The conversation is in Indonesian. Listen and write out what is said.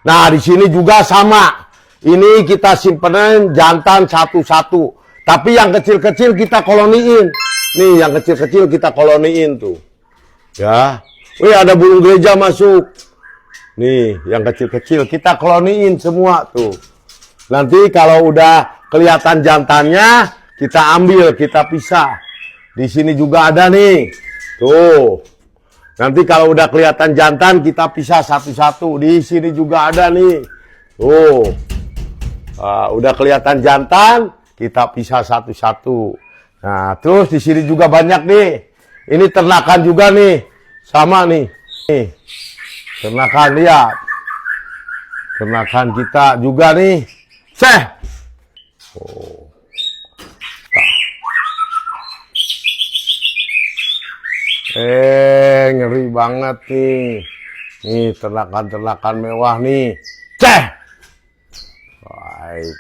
Nah, di sini juga sama. Ini kita simpenin jantan satu-satu. Tapi yang kecil-kecil kita koloniin. Nih, yang kecil-kecil kita koloniin tuh. Ya. Wih, ada burung gereja masuk. Nih, yang kecil-kecil kita koloniin semua tuh. Nanti kalau udah kelihatan jantannya, kita ambil, kita pisah. Di sini juga ada nih. Tuh. Nanti kalau udah kelihatan jantan, kita pisah satu-satu. Di sini juga ada nih. Tuh. Udah kelihatan jantan, kita pisah satu-satu. Nah, terus di sini juga banyak nih. Ini ternakan juga nih. Sama nih. Nih. Ternakan, lihat. Ternakan kita juga nih. Seh. Oh. Ngeri banget nih. Nih, ternakan-ternakan mewah nih. Ceh. Baik.